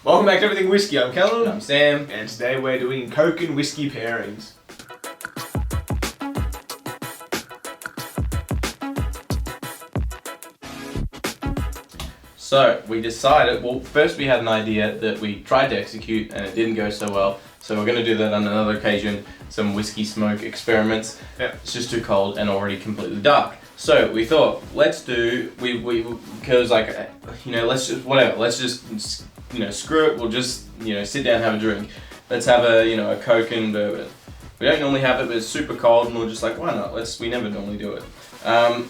Welcome back to Everything Whiskey. I'm Callum. I'm Sam. And today we're doing Coke and whiskey pairings. So we decided, well, first we had an idea that we tried to execute and it didn't go so well. So we're going to do that on another occasion, some whiskey smoke experiments. Yeah. It's just too cold and already completely dark. So we thought, let's do, because like, let's just, whatever, let's just, screw it, we'll just, sit down and have a drink. Let's have a Coke and bourbon. We don't normally have it, but it's super cold and we're just like, why not? We never normally do it. And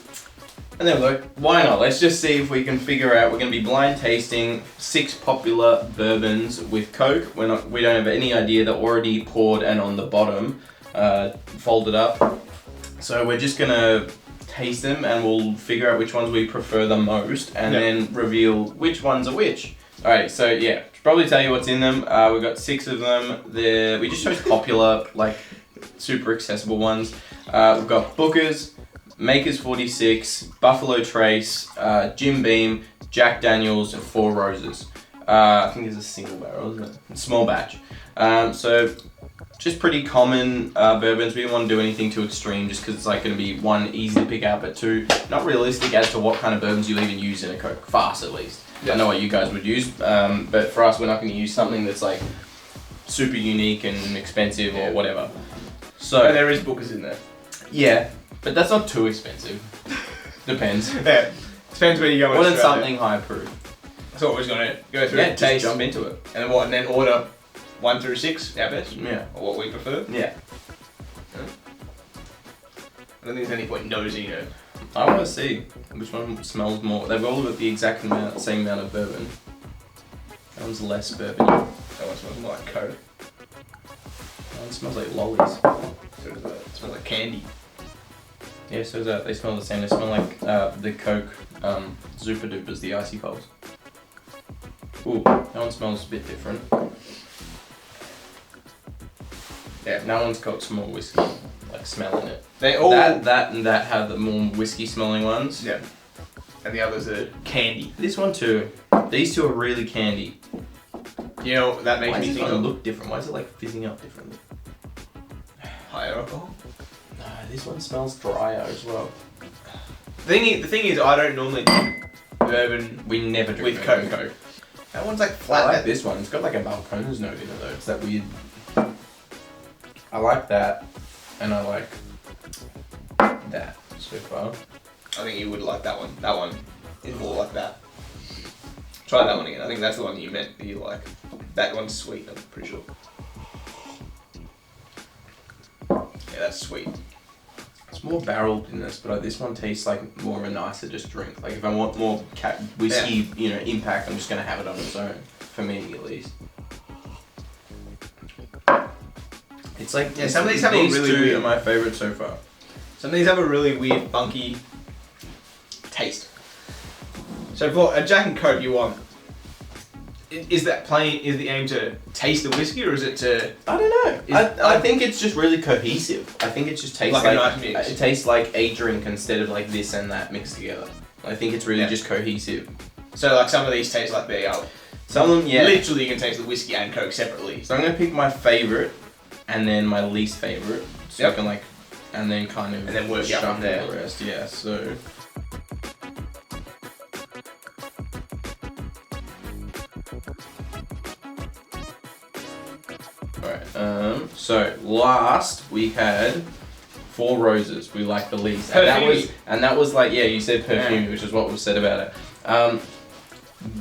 then we're like, why not? Let's just see if we can figure out. We're going to be blind tasting 6 popular bourbons with Coke. We don't have any idea. They're already poured and on the bottom, folded up. So we're just going to taste them and we'll figure out which ones we prefer the most and then reveal which ones are which. Alright, so yeah, should probably tell you what's in them. We've got 6 of them. We just chose popular, like super accessible ones. We've got Booker's, Maker's 46, Buffalo Trace, Jim Beam, Jack Daniels, and Four Roses. I think it's a single barrel, isn't it? Small batch. So just pretty common bourbons. We didn't want to do anything too extreme just because it's like going to be 1, easy to pick out, but 2, not realistic as to what kind of bourbons you even use in a Coke. Fast at least. I know what you guys would use, but for us we're not going to use something that's like super unique and expensive or whatever. So But there is Booker's in there. Yeah. But that's not too expensive. Depends. Yeah. Depends where you go. More than something high proof. So we're just going to go through Yeah, it, just taste, jump into it. and then what? And then order 1 through 6, our best. Yeah. Or what we prefer. Yeah. I don't think there's any point nosing it. I want to see which one smells more. They've all got the exact same amount of bourbon. That one's less bourbon. That That one smells more like Coke. one smells like lollies. So does that. It smells like candy. Yeah, so that they smell the same. They smell like the Coke Super Dupers, the icy pops. Ooh, that one smells a bit different. Yeah, that one's got some more whiskey, like smell in it. They all. That and that have the more whiskey smelling ones. Yeah. And the others are candy. This one too. These two are really candy. You know, that makes Why me does think it of look different? Why is it like fizzing up differently? higher alcohol. No, this one smells drier as well. The thing is, I don't normally drink bourbon We never drink with bourbon. Coke. That one's like I flat. like this one. It's got like a Balcones note in it though. It's that weird. I like that, and I like that so far. I think you would like that one. That one is more like that. Try that one again. I think that's the one you meant that you like. That one's sweet, I'm pretty sure. Yeah, that's sweet. It's more barreled in this, but this one tastes like more of a nicer just drink. Like if I want more whiskey, impact, I'm just gonna have it on its own. For me, at least. It's like some of these have a really two weird- are my favorite so far. Some of these have a really weird, funky taste. So for a Jack and Coke, you want is the aim to taste the whiskey, or is it to I don't know. I think it's just really cohesive. I think it just tastes Like a nice mix. It tastes like a drink instead of like this and that mixed together. I think it's really just cohesive. so like some of these taste like they are. Some of them, yeah. Literally, you can taste the whiskey and Coke separately. So I'm gonna pick my favorite, and then my least favorite. So Yep. I can and then kind of And then work out shuffle from there. the rest. Yeah. So. Alright, so last we had Four Roses. We liked the least. And that was like, yeah, you said perfume, which is what was said about it.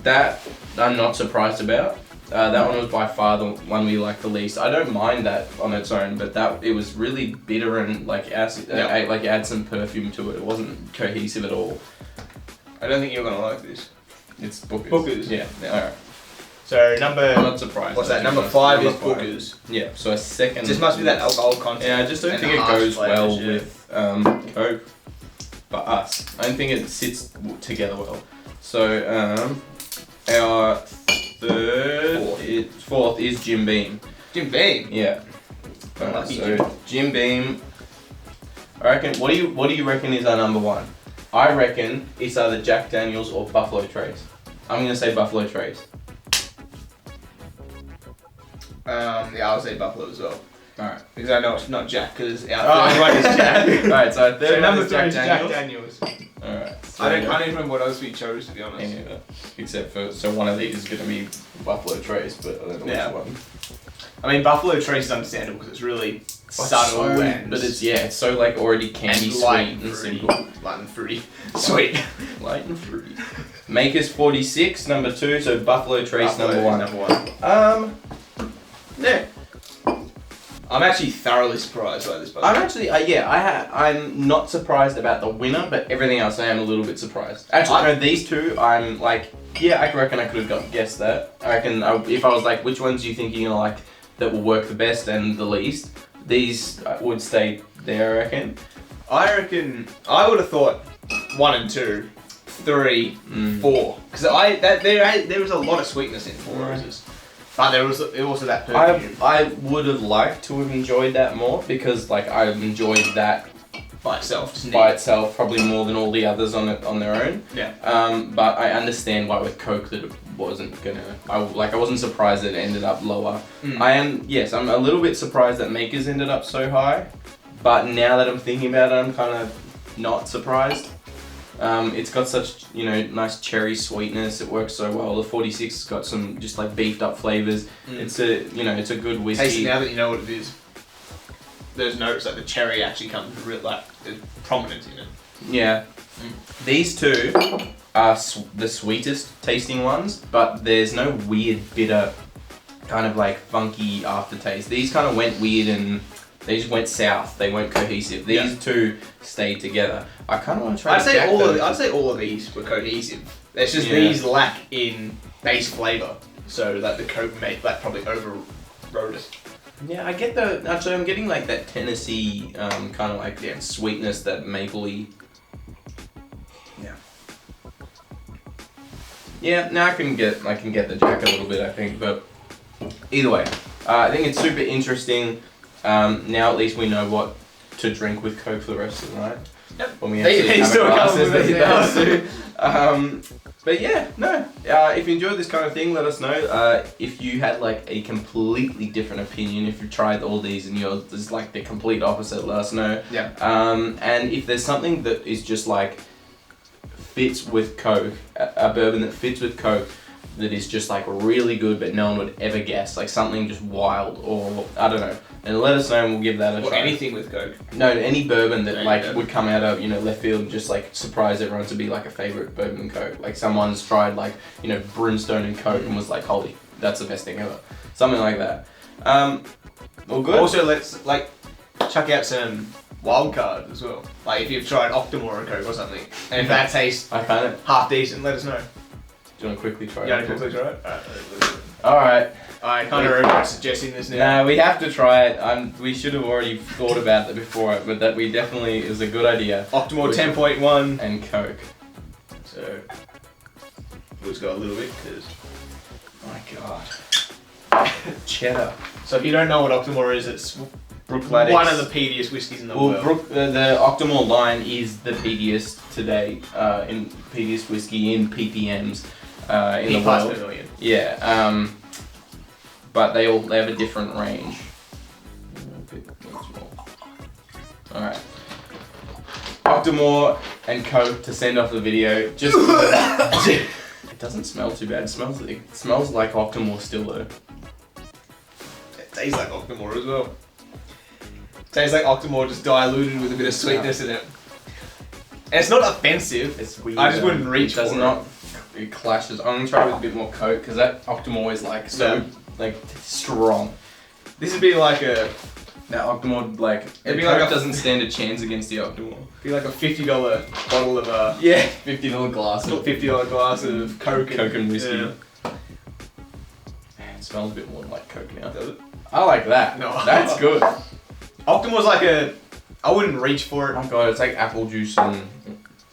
That I'm not surprised about. That one was by far the one we liked the least. I don't mind that on its own, but it was really bitter and like acid, add some perfume to it. It wasn't cohesive at all. I don't think you're gonna like this. It's Booker's. Booker's. Yeah. Alright. So I'm number not surprised. what's that? Actually. Number 5 is Number five. Booker's. Yeah. So a second. This must be that alcohol content. Yeah, I just don't and think the it harsh goes well flavours, with Coke for us. I don't think it sits together well. So our fourth is Jim Beam. Jim Beam. Yeah. Lucky So Jim Beam. I reckon. What do you reckon is our number 1? I reckon it's either Jack Daniels or Buffalo Trace. I'm gonna say Buffalo Trace. Yeah, I'll say Buffalo as well. Alright. Because I know it's not Jack, because our third one is Jack. Alright, so our third So one number is 3 Jack is Daniels. Jack Daniels. Alright. So I don't even remember what else we chose, to be honest. Me neither. Except for, so one of these is going to be Buffalo Trace, but I don't know Yeah. which one. I mean, Buffalo Trace is understandable because it's really subtle and but it's so like already candy and sweet light and fruity. simple. Light and fruity. Sweet. Light and fruity. Makers 46, number 2, so Buffalo Trace, Buffalo number 1. Number 1. Yeah. I'm actually thoroughly surprised by this book. I'm actually, I'm not surprised about the winner, but everything else I am a little bit surprised. Actually, no, these two, I'm like, yeah, I reckon I could have guessed that. I reckon if I was like, which ones do you think you're gonna like that will work the best and the least? These would stay there, I reckon. I reckon I would have thought 1 and 2, 3, 4, because there was a lot of sweetness in 4 roses, but there was also that perfume I would have liked to have enjoyed that more because like I enjoyed that by itself. Just by neat. itself probably more than all the others on their own. Yeah. But I understand why with Coke that it wasn't gonna. I wasn't surprised that it ended up lower. I'm a little bit surprised that Makers ended up so high, but now that I'm thinking about it, I'm kind of not surprised. It's got such nice cherry sweetness. It works so well. The 46 has got some just like beefed up flavors. It's a good whiskey. Taste it now that you know what it is. There's notes that the cherry actually comes real is prominent in it. Yeah. These two are the sweetest tasting ones, but there's no weird bitter kind of like funky aftertaste. These kind of went weird and they just went south. They weren't cohesive. These two stayed together. I kind of want to try. I'd say all of these were cohesive. It's just these lack in base flavor, so that the Coke made that probably overrode it. Yeah, I get actually I'm getting like that Tennessee kind of like sweetness, that mapley. Yeah, now I can get the Jack a little bit, I think, but either way, I think it's super interesting. Now at least we know what to drink with Coke for the rest of the night. Yep. When we They actually have still glasses, come with they us, does too. But yeah, no. If you enjoyed this kind of thing, let us know. If you had like a completely different opinion, if you tried all these and yours is like the complete opposite, let us know. Yeah. And if there's something that is just like fits with Coke, a bourbon that fits with Coke, that is just like really good but no one would ever guess, like something just wild or I don't know, then let us know and we'll give that a Or try. anything with Coke. No, any bourbon that Any like bourbon. would come out of left field and just like surprise everyone to be like a favorite bourbon Coke. Like someone's tried like Brimstone and Coke and was like, holy, that's the best thing ever. Something like that. All good. Also, let's chuck out some wild cards as well. Like if you've tried Octomore and Coke or something, and if that tastes I kind of. half decent, let us know. Do you want to quickly try You it? want to quickly try it? All right. I kind of regret suggesting this now. Nah, we have to try it. We should have already thought about that before, but that we definitely is a good idea. Octomore 10.1 And Coke. So we'll just go a little bit because. My God. Cheddar. So if you don't know what Octomore is, it's Brookladix. one of the peatiest whiskies in the world. The Octomore line is the peatiest today in peatiest whiskey in ppms in the parts world. per million. Yeah, but they have a different range. All right, Octomore and Coke to send off the video. Just it doesn't smell too bad. It smells like Octomore still though. It tastes like Octomore as well. Tastes like Octomore just diluted with a bit of sweetness in it. And it's not offensive. It's weird. I just wouldn't reach It does for not. It clashes. I'm gonna try with a bit more Coke because that Octomore is like so strong. This would be like a That Octomore like It'd be Coke like a- doesn't stand a chance against the Octomore. $50 bottle of Yeah, $50 glass of $50 glass of Coke and whiskey. Yeah. It smells a bit more like Coke now. Does it? I like that. No. That's good. Octomore's like a. I wouldn't reach for Oh it. my God, it's like apple juice and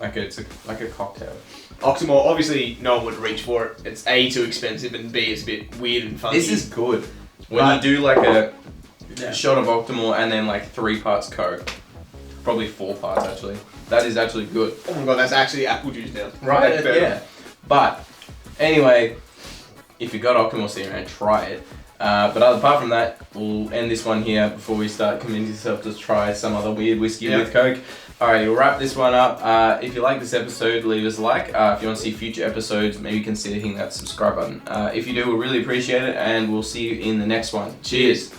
it's like a cocktail. Octomore, obviously, no one would reach for it. It's A, too expensive, and B, it's a bit weird and funky. This is good. When But- you do like a Yeah. shot of Octomore and then like 3 parts Coke, probably 4 parts actually. That is actually good. Oh my god, that's actually apple juice now. Right? That's better. Yeah. But anyway, if you got Octomore sitting around, try it. But apart from that, we'll end this one here before we start convincing yourself to try some other weird whiskey with Coke. Alright, we'll wrap this one up. If you like this episode, leave us a like. If you want to see future episodes, maybe consider hitting that subscribe button. If you do, we'll really appreciate it, and we'll see you in the next one. Cheers.